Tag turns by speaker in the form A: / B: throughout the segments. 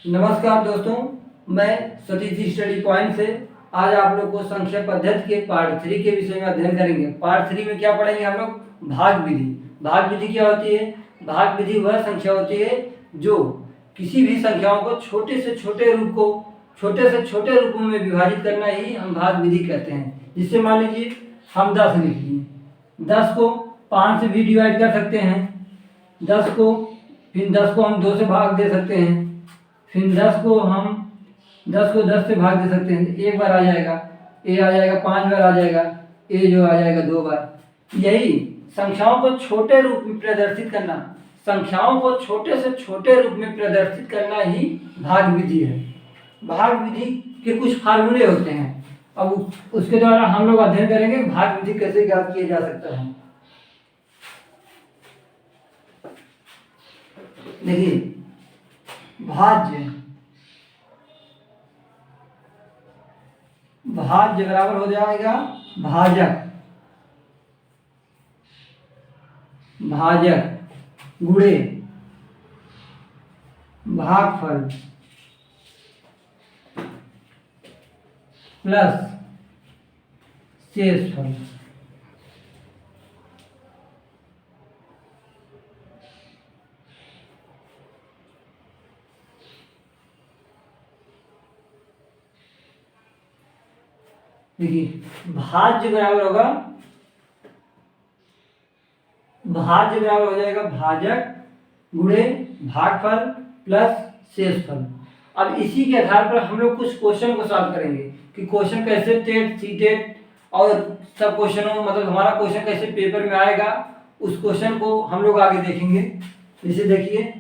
A: नमस्कार दोस्तों, मैं सतीश स्टडी पॉइंट से आज आप लोग को संख्या पद्धति के पार्ट 3 के विषय में अध्ययन करेंगे। पार्ट 3 में क्या पढ़ेंगे हम लोग? भाग विधि। भाग विधि क्या होती है? भाग विधि वह संख्या होती है जो किसी भी संख्याओं को छोटे से छोटे रूपों में विभाजित करना ही हम भाग विधि कहते हैं। जिससे मान लीजिए हम 10 लिख लिए, 10 को 5 से भी डिवाइड कर सकते हैं, 10 को हम 2 से भाग दे सकते हैं, फिर 10 को 10 से भाग दे सकते हैं। एक बार आ जाएगा, ए आ जाएगा, 5 बार आ जाएगा, ए जो आ जाएगा 2 बार। यही संख्याओं को छोटे रूप में प्रदर्शित करना, संख्याओं को छोटे से छोटे रूप में प्रदर्शित करना ही भाग विधि है। भाग विधि के कुछ फार्मूले होते हैं, अब उसके द्वारा हम लोग अध्ययन करेंगे भाग विधि कैसे ज्ञात किया जा सकता है। देखिए, भाज्य बराबर हो जाएगा भाजक गुणे भागफल प्लस शेषफल। देखिए, भाज्य बराबर हो जाएगा भाजक गुणे भागफल प्लस शेषफल। अब इसी के आधार पर हम लोग कुछ क्वेश्चन को सॉल्व करेंगे कि क्वेश्चन कैसे टेट, सी टेट और सब क्वेश्चनों मतलब हमारा क्वेश्चन कैसे पेपर में आएगा, उस क्वेश्चन को हम लोग आगे देखेंगे। जैसे देखिए,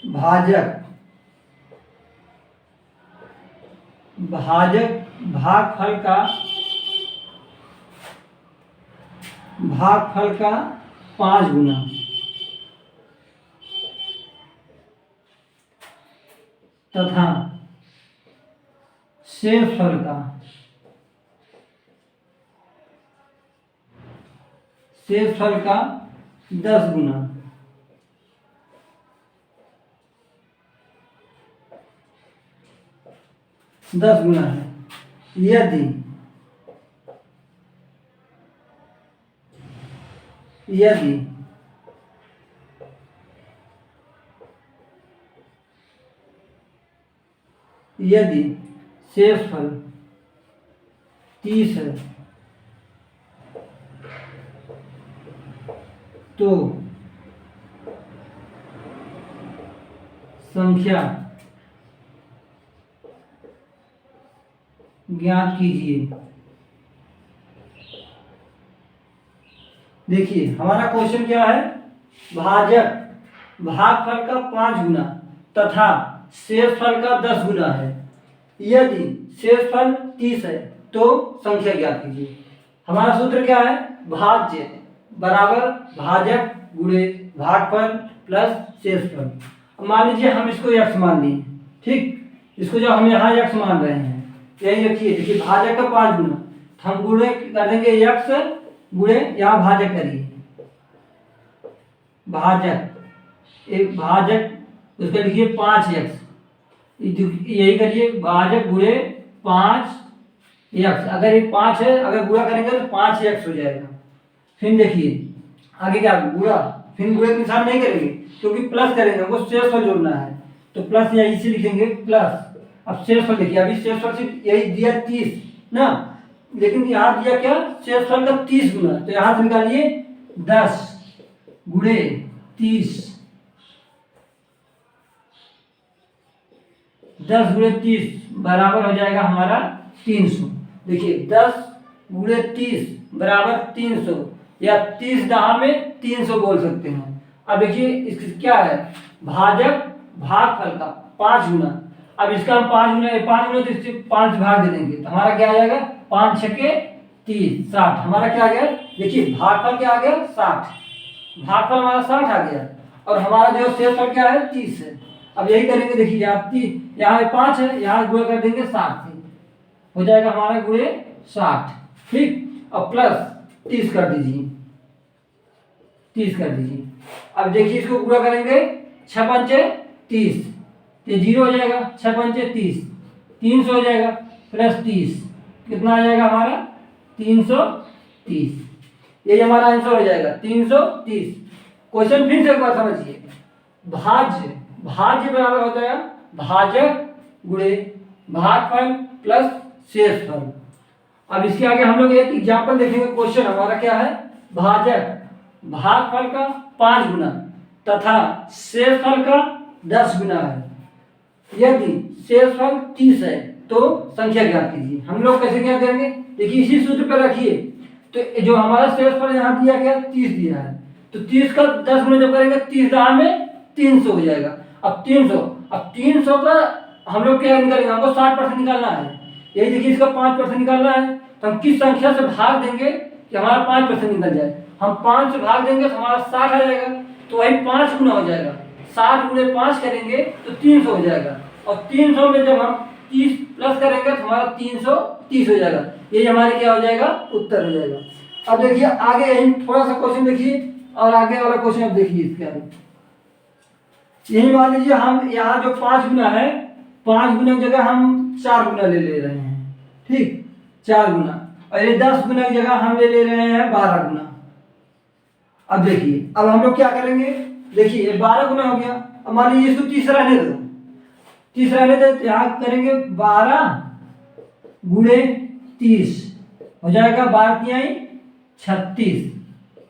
A: भाजक भागफल का 5 गुना तथा शेषफल का 10 गुना। 10 गुना है यदि शेषफल 30 है तो संख्या ज्ञात कीजिए। देखिए, हमारा क्वेश्चन क्या है? भागफल का 5 गुना तथा शेषफल का 10 गुना है। यदि शेषफल 30 है तो संख्या ज्ञात कीजिए। हमारा सूत्र क्या है? भाज्य बराबर भाजक गुणे भागफल प्लस शेषफल। मान लीजिए हम इसको x मान लिए, ठीक, इसको जो हम यहाँ x मान रहे हैं यही रखिए। देखिए, भाजक का 5 गुना, हम गुणे कर देंगे x गुणे, यहाँ भाजक करिए, भाजक उसका लिखिए 5x, यही करिए भाजक गुणे 5x। अगर ये 5 है, अगर गुणा करेंगे तो 5x हो जाएगा। फिर देखिए आगे क्या गुणा, फिर गुणे के निशान नहीं करेंगे क्योंकि प्लस करेंगे, हमको शेषफल जोड़ना है तो प्लस या इसे लिखेंगे प्लस। अब शेषफल देखिए, अभी शेषफल सिर्फ यही दिया 30 ना, लेकिन यहाँ दिया क्या? शेषफल का 30 गुना, तो यहाँ से निकालिए 10 गुणे 30, 10 गुणे 30 बराबर हो जाएगा हमारा 300। देखिए, 10 गुणे 30 बराबर 300 या 30 दहा में 300 बोल सकते हैं। अब देखिए इसका क्या है? भागफल का 5 गुना। अब इसका हम 5 गुना तो इससे 5 भाग दे देंगे तो हमारा क्या आ जाएगा? 5 छके 30, 60। हमारा क्या आ गया? देखिए, भागफल क्या आ गया? 60। भागफल हमारा 60 आ गया और हमारा जो शेषफल क्या है? 30 है। अब यही करेंगे, देखिए यहाँ 5 है, यहाँ गुणा कर देंगे 60 से, हो जाएगा हमारा गुणे 60, ठीक। अब प्लस 30 कर दीजिए, 30 कर दीजिए। अब देखिए इसको पूरा करेंगे, 6 पंचे 30, ये 0 हो जाएगा, 6 पंचे 30, 300 हो जाएगा प्लस 30, कितना आ जाएगा हमारा 330। ये हमारा आंसर हो जाएगा 330। क्वेश्चन फिर से एक बार समझिए, भाज्य भाज्य बराबर होता है भाजक गुणे भागफल प्लस शेषफल। अब इसके आगे हम लोग एक एग्जाम्पल देखेंगे। क्वेश्चन हमारा क्या है, भाजक भागफल का 5 गुना तथा शेषफल का 10 गुना है। यदि शेषफल 30 है तो संख्या ज्ञात कीजिए। हम लोग कैसे ज्ञात करेंगे, देखिए इसी सूत्र पर रखिए। तो जो हमारा शेषफल यहाँ दिया गया 30 दिया है, तो 30 का 10 गुना जब करेंगे 30 दहा में 300 हो जाएगा। अब 300 का हम लोग क्या निकालेंगे, हमको 60% निकालना है। यही देखिए इसका 5% निकालना है, तो हम किस संख्या से भाग देंगे कि हमारा 5% निकल जाए। हम 5 से भाग देंगे तो हमारा 60 आ जाएगा, तो वही 5 गुना हो जाएगा। 60 गुणे 5 करेंगे तो 300 हो जाएगा, और 300 में जब हम 30 प्लस करेंगे तो हमारा 330 हो जाएगा। ये हमारे क्या हो जाएगा, उत्तर हो जाएगा। अब देखिए आगे यही थोड़ा सा क्वेश्चन देखिए, और आगे वाला क्वेश्चन अब देखिए इसके आगे। यही मान लीजिए हम यहाँ जो 5 गुना है, 5 गुना की जगह हम 4 गुना ले रहे हैं, ठीक 4 गुना, और ये 10 गुना की जगह हम ले रहे हैं 12 गुना। अब देखिए अब हम लोग क्या करेंगे, देखिए ये 12 गुना हो गया। अब मान लीजिए इसको 30 रहने दो, 30 रहने दो, तो यहाँ करेंगे 12 गुणे 30 हो जाएगा, 12 तिहाई 36,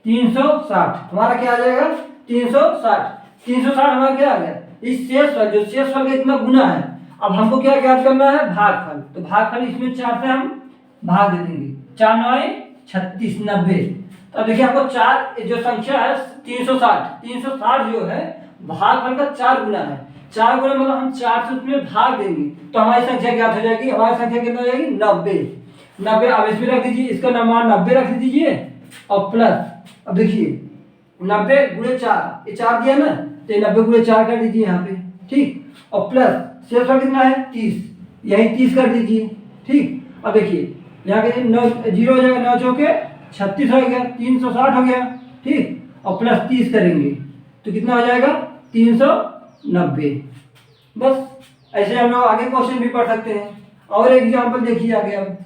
A: 360 हमारा क्या आ जाएगा 360। 360 हमारा क्या आ गया, इस शेषफल जो शेषफल का इतना गुना है। अब हमको क्या ज्ञात करना है, भागफल। तो भागफल इसमें 4 से हम भाग दे देंगे, 4 9 36 90। तो देखिए आपको 4 जो संख्या है 360 जो है भागफल का 4 गुना है। 4 गुना मतलब हम 4 से उसमें भाग देंगे तो हमारी संख्या ज्ञात हो जाएगी। हमारी संख्या कितना हो जाएगी 90। अब इसमें रख दीजिए, इसका मान 90 रख दीजिए, और प्लस अब देखिए 90 गुणे 4, ये 4 दिया ना, तो 90 गुणे 4 कर दीजिए यहाँ पे, ठीक, और प्लस शेषफल कितना है 30, यही 30 कर दीजिए, ठीक। अब देखिए यहाँ के 9 0 हो जाएगा, 9 चौके 36 हो गया, 360 हो गया, ठीक, और प्लस 30 करेंगे तो कितना हो जाएगा 390। बस ऐसे हम लोग आगे क्वेश्चन भी पढ़ सकते हैं। और एग्जाम्पल देखिए आगे। अब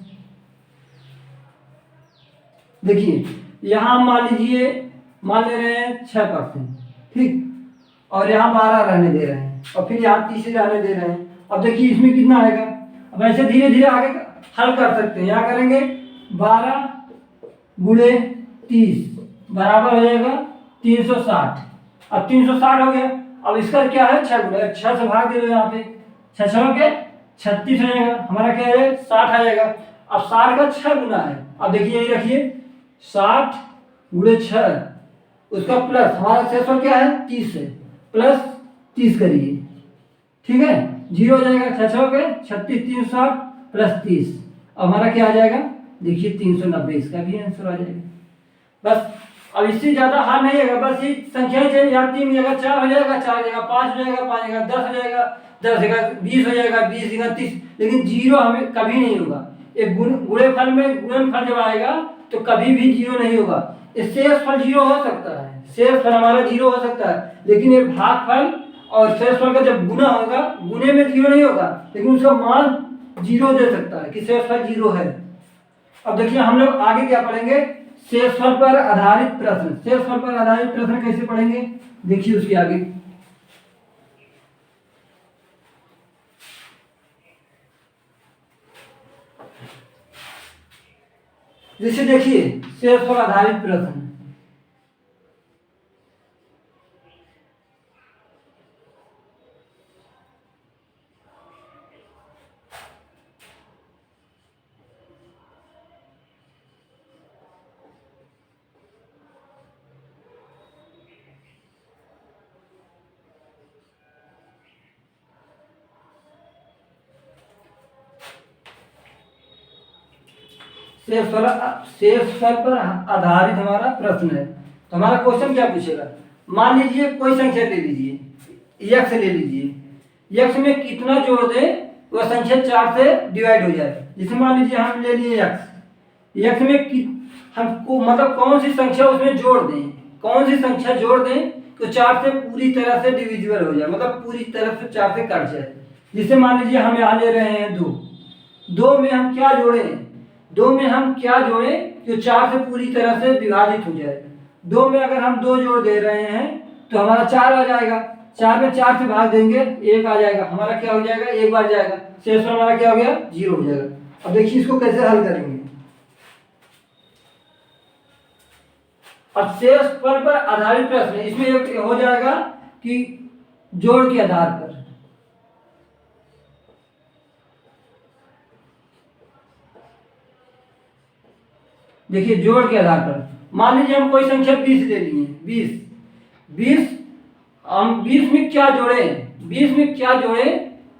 A: देखिए यहाँ मान लीजिए, मान ले रहे हैं 6%, ठीक, और यहाँ 12 रहने दे रहे हैं, और फिर यहाँ 30 रहने दे रहे हैं। अब देखिए इसमें कितना आएगा। अब ऐसे धीरे धीरे आगे हल कर सकते हैं। यहाँ करेंगे 12 गुणे 30 बराबर हो जाएगा 360। अब 360 हो गया। अब इसका क्या है 6 गुना, 6 से भाग दे दो यहाँ पे, 6 6 के 36 हो जाएगा, हमारा क्या है 60 आ जाएगा। अब 60 का 6 गुना है। अब देखिए यही रखिए 60 गुणे 6, उसका प्लस हमारा शेषफल क्या है 30 है, प्लस 30 करिए, ठीक है, 0 हो जाएगा, 6 6 के 36, 360 प्लस 30, हमारा क्या आ जाएगा देखिए 390। इसका भी आंसर आ जाएगा। बस अब इससे ज्यादा हार नहीं है, बस ये संख्या चाहिए। यहाँ 3 जगह 4 हो जाएगा, 4 जगह 5 हो जाएगा, 5 जगह 10 हो जाएगा, 10 जगह 20 हो जाएगा, 20 जगह 30, लेकिन 0 हमें कभी नहीं होगा। एक गुणनफल में गुणनफल जब आएगा तो कभी भी 0 नहीं होगा। शेषफल 0 हो सकता है, शेषफल हमारा 0 हो सकता है, लेकिन ये भागफल और शेषफल का जब गुना होगा, गुने में 0 नहीं होगा, लेकिन उसका मान 0 दे सकता है कि शेषफल 0 है। अब देखिए हम लोग आगे क्या पढ़ेंगे, शेषफल पर आधारित प्रश्न। शेषफल पर आधारित प्रश्न कैसे पढ़ेंगे देखिए उसके आगे। जैसे देखिए शेषफल आधारित प्रश्न, शेषफल पर आधारित हमारा प्रश्न है। तो हमारा क्वेश्चन क्या पूछेगा, मान लीजिए कोई संख्या ले लीजिए, x ले लीजिए, x में कितना जोड़ दे वह संख्या 4 से डिवाइड हो जाए। जैसे मान लीजिए हम ले लिए x में हमको मतलब कौन सी संख्या उसमें जोड़ दें, कौन सी संख्या जोड़ दें तो 4 से पूरी तरह से डिविजिबल हो जाए, मतलब पूरी तरह से 4 से कट जाए। जिसे मान लीजिए हम यहाँ ले रहे हैं 2, 2 में हम क्या जोड़े, 2 में हम क्या जोड़े जो 4 से पूरी तरह से विभाजित हो जाए। 2 में अगर हम 2 जोड़ दे रहे हैं तो हमारा 4 आ जाएगा, 4 में 4 से भाग देंगे 1 आ जाएगा, हमारा क्या हो जाएगा, 1 बार जाएगा, शेष हमारा क्या हो गया, 0 हो जाएगा। अब देखिए इसको कैसे हल करेंगे। अब शेष फल पर आधारित प्रश्न, इसमें एक हो जाएगा कि जोड़ के आधार पर, देखिए जोड़ के आधार पर मान लीजिए हम कोई संख्या 20 ले लिए, 20 हम 20 में क्या जोड़े, 20 में क्या जोड़े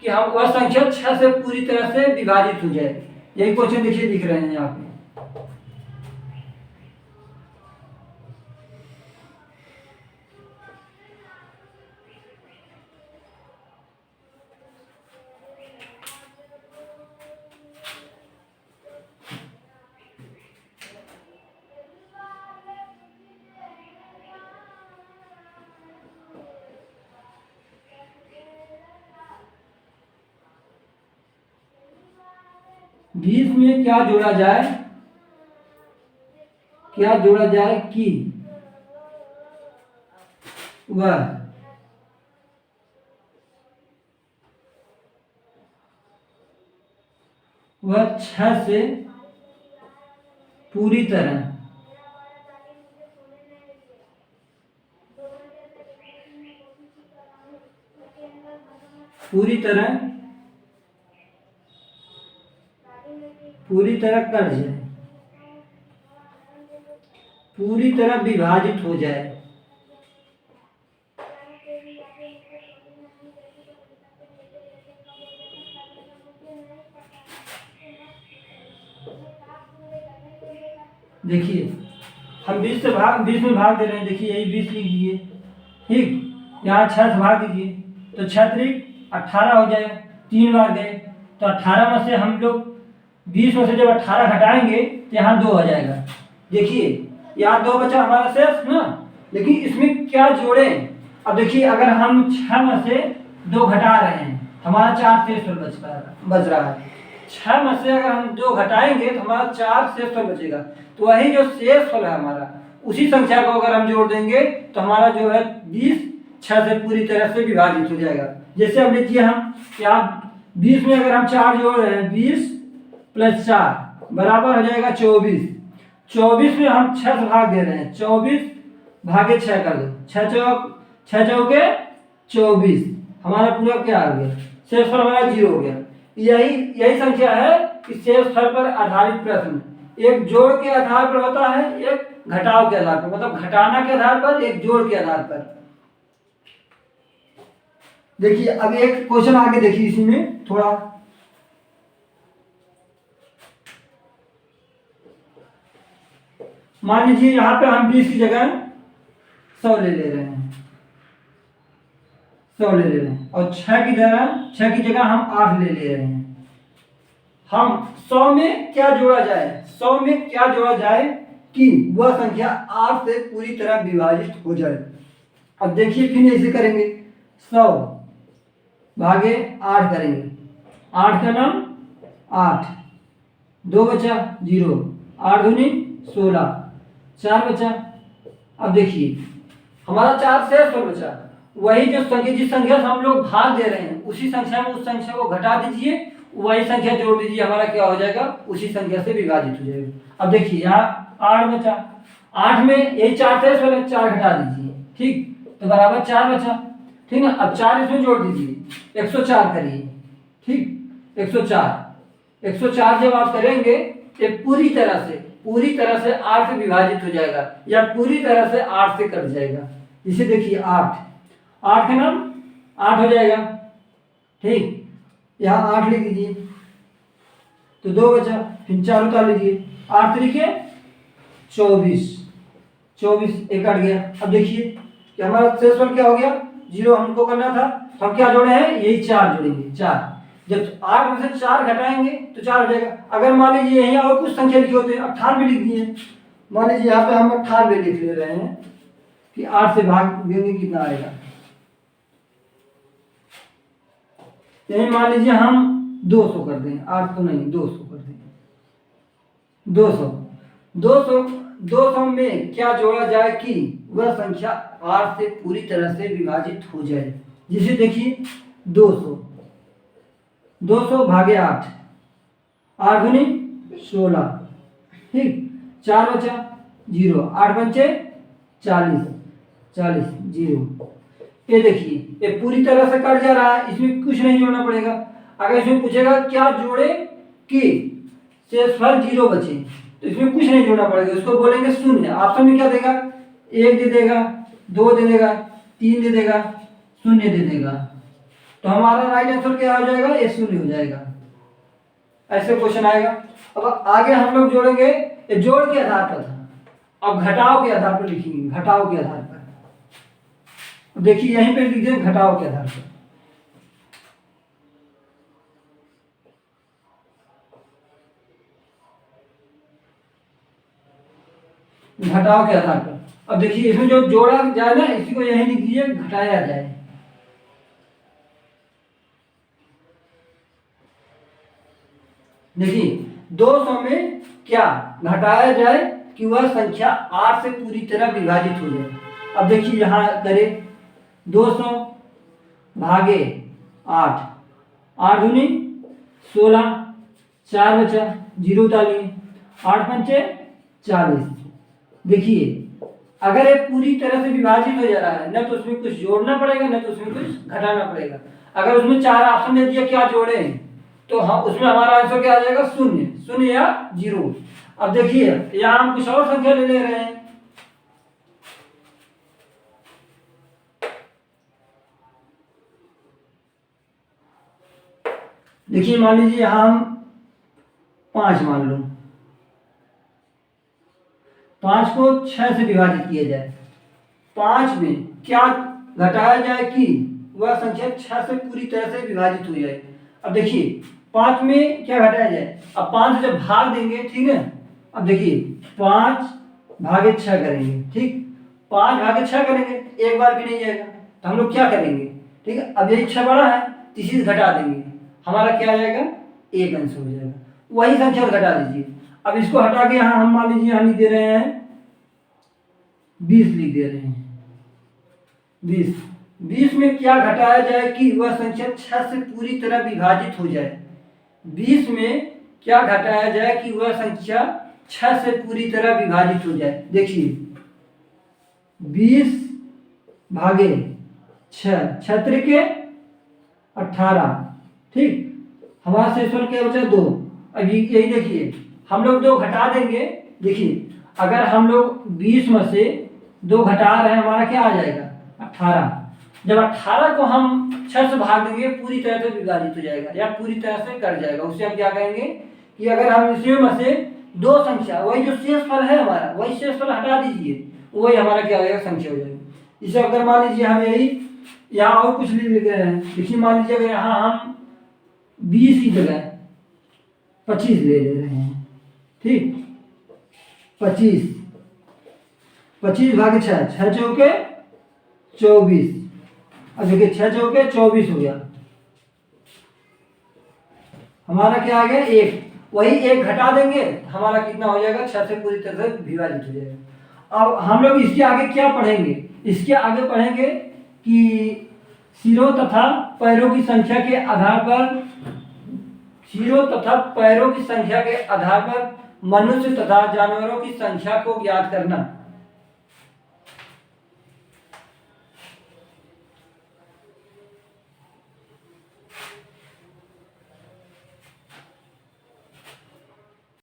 A: कि हम वह संख्या 6 से पूरी तरह से विभाजित हो जाए। यही क्वेश्चन देखिए लिख रहे हैं यहाँ पे। बीस में क्या जोड़ा जाए, क्या जोड़ा जाए कि वह 6 से पूरी तरह कट जाए, पूरी तरह विभाजित हो जाए। देखिए हम 20 में भाग दे रहे हैं, देखिए यही 20 लिख दीजिए, ठीक, यहाँ 6 से भाग दीजिए तो 6 त्रिक 18 हो जाएगा, 3 बार गए तो 18 में से हम लोग 20 में से जब 18 घटाएंगे तो यहाँ 2 आ जाएगा। देखिए यहाँ 2 बचा हमारा शेष ना, लेकिन इसमें क्या जोड़े। अब देखिए अगर हम 6 में से 2 घटा रहे हैं, हमारा 4 शेष बच रहा है। 6 में से अगर हम 2 घटाएंगे तो हमारा 4 शेष फल बचेगा, तो वही जो शेष फल है हमारा, उसी संख्या को अगर हम जोड़ देंगे तो हमारा जो है 20 6 से पूरी तरह से विभाजित हो जाएगा। जैसे अब देखिए हम यहाँ 20 में अगर हम 4 जोड़ रहे हैं, 20 + 4 बराबर हो जाएगा 24। 24 में हम 6 से भाग दे रहे हैं, 24 भागे 6 कर दो, 6 चौके 24, हमारा पूरा क्या आ गया, शेष फल हमारा 0 हो गया। यही संख्या है कि शेष फल पर आधारित प्रश्न, एक जोड़ के आधार पर होता है, एक घटाव के आधार पर, मतलब घटाना के आधार पर, एक जोड़ के आधार पर। देखिए अब एक क्वेश्चन आगे देखिए, इसी में थोड़ा मान लीजिए यहाँ पे हम 20 की जगह 100 ले रहे हैं, 100 ले रहे हैं, और 6 की जगह हम 8 ले रहे हैं। हम 100 में क्या जोड़ा जाए, 100 में क्या जोड़ा जाए कि वह संख्या 8 से पूरी तरह विभाजित हो जाए। अब देखिए फिर ऐसे करेंगे, 100 भागे 8 करेंगे, 8 का नाम 8, 2 बचा 0, 8 दूनी 16, 4 बचा। अब देखिए हमारा 4 शेष फल बचा, वही जो संख्या, जिस संख्या से हम लोग भाग दे रहे हैं उसी संख्या में उस संख्या को घटा दीजिए, वही संख्या जोड़ दीजिए, हमारा क्या हो जाएगा, उसी संख्या से विभाजित हो जाएगा। अब देखिए यहाँ 8 बचा, 8 में यही 4 शेष फल है, 4 घटा दीजिए, ठीक, तो बराबर 4 बचा, ठीक ना। अब 4 इसमें जोड़ दीजिए, 104 करिए, ठीक, 104 जब आप करेंगे ये पूरी तरह से 8 से विभाजित हो जाएगा, या पूरी तरह से 8 से कट जाएगा। इसे देखिए 8 का नाम 8 हो जाएगा, ठीक, यहाँ 8 लिख दीजिए तो 2 बचा, फिर 4 उतार लीजिए, 8 तरीके 24 एक कट गया। अब देखिए कि हमारा शेषफल क्या हो गया, 0 हमको करना था, तो हम क्या जोड़े हैं, यही 4 जोड़ेंगे, 4, जब 8 में से 4 घटाएंगे तो 4 हो जाएगा। अगर मान लीजिए यहीं और कुछ संख्या लिखे होते हैं, 98 लिख दिए, मान लीजिए यहाँ पे हम 98 लिख ले रहे हैं, कि 8 से भाग देंगे कितना आएगा। यही मान लीजिए हम 200 कर दें, 8 तो नहीं 200 कर दें। 200 में क्या जोड़ा जाए कि वह संख्या 8 से पूरी तरह से विभाजित हो जाए। जिसे देखिए 200 भागे 8, 8 दूनी 16, ठीक, 4 बचा 0, 8 पंचे 40, 0। ये देखिए ये पूरी तरह से कट जा रहा है, इसमें कुछ नहीं जोड़ना पड़ेगा। अगर इसमें पूछेगा क्या जोड़े कि शेषफल 0 बचे, तो इसमें कुछ नहीं जोड़ना पड़ेगा, उसको बोलेंगे शून्य। ऑप्शन में क्या देगा, 1 दे देगा, 2 दे देगा, 3 दे देगा, 0 दे देगा। तो हमारा राइट आंसर क्या हो जाएगा, ये 0 हो जाएगा। ऐसे क्वेश्चन आएगा। अब आगे हम लोग जोड़ेंगे, ये जोड़ के आधार पर था, अब घटाव के आधार पर लिखेंगे, घटाव के आधार पर। देखिए यहीं पे लिख दें घटाव के आधार पर। घटाव के आधार पर अब देखिए इसमें जो जोड़ा जाए ना, इसी को यहीं लिख दीजिए घटाया जाए। देखिए 200 में क्या घटाया जाए कि वह संख्या 8 से पूरी तरह विभाजित हो जाए। अब देखिए यहां करें 200 भागे 8, 8 दूनी 16, 4 बचा 0 उतारिए, 8 पंचे 40। देखिए अगर ये पूरी तरह से विभाजित हो जा रहा है, न तो उसमें कुछ जोड़ना पड़ेगा न तो उसमें कुछ घटाना पड़ेगा। अगर उसमें 4 ऑप्शन दे दिया क्या जोड़े, तो हम उसमें हमारा आंसर क्या आ जाएगा, 0 या 0। अब देखिए यहाँ हम कुछ और संख्या ले रहे हैं। देखिए मान लीजिए यहाँ हम 5 मान लो, 5 को 6 से विभाजित किया जाए। 5 में क्या घटाया जाए कि वह संख्या 6 से पूरी तरह से विभाजित हो जाए। अब देखिए 5 में क्या घटाया जाए, अब 5 से जब भाग देंगे, ठीक है। अब देखिए 5 भागे 6 करेंगे, ठीक, 5 भागे 6 करेंगे, एक बार भी नहीं जाएगा, तो हम लोग क्या करेंगे, ठीक है। अब यही 6 बड़ा है, इसी से घटा देंगे, हमारा क्या आ जाएगा, 1 अंश हो जाएगा। वही संख्या घटा दीजिए। अब इसको हटा के यहाँ हम मान लीजिए यहाँ लिख दे रहे हैं 20, लिख दे रहे हैं 20 में क्या घटाया जाए कि वह संख्या 6 से पूरी तरह विभाजित हो जाए। 20 में क्या घटाया जाए कि वह संख्या 6 से पूरी तरह विभाजित हो जाए। देखिए 20 भागे 6, 6 त्रिके 18, ठीक, हमारा शेषफल क्या बचा 2। अभी यही देखिए हम लोग 2 घटा देंगे। देखिए अगर हम लोग 20 में से 2 घटा रहे हैं, हमारा क्या आ जाएगा 18। जब 18 को हम 6 से भाग देंगे पूरी तरह से विभाजित हो जाएगा या पूरी तरह से कट जाएगा। उससे हम क्या कहेंगे कि अगर हम इसमें से 2 संख्या, वही जो शेषफल है हमारा, वही शेषफल हटा दीजिए, वही हमारा क्या हो जाएगा, संख्या हो जाएगी। इसे अगर मान लीजिए हम यही यहाँ और कुछ लिख रहे हैं, देखिए मान लीजिए अगर यहाँ हम 20 की जगह 25 ले रहे हैं, ठीक, 25 भागे 6, 6 चौके 24। अब देखिए 6 चौके 24 हो गया, हमारा क्या आ गया 1। वही 1 घटा देंगे, हमारा कितना हो जाएगा, 6 से पूरी तरह से विभाजित हो जाएगा। अब हम लोग इसके आगे क्या पढ़ेंगे, इसके आगे पढ़ेंगे कि सिरों तथा पैरों की संख्या के आधार पर, सिरों तथा पैरों की संख्या के आधार पर मनुष्य तथा जानवरों की संख्या को ज्ञात करना।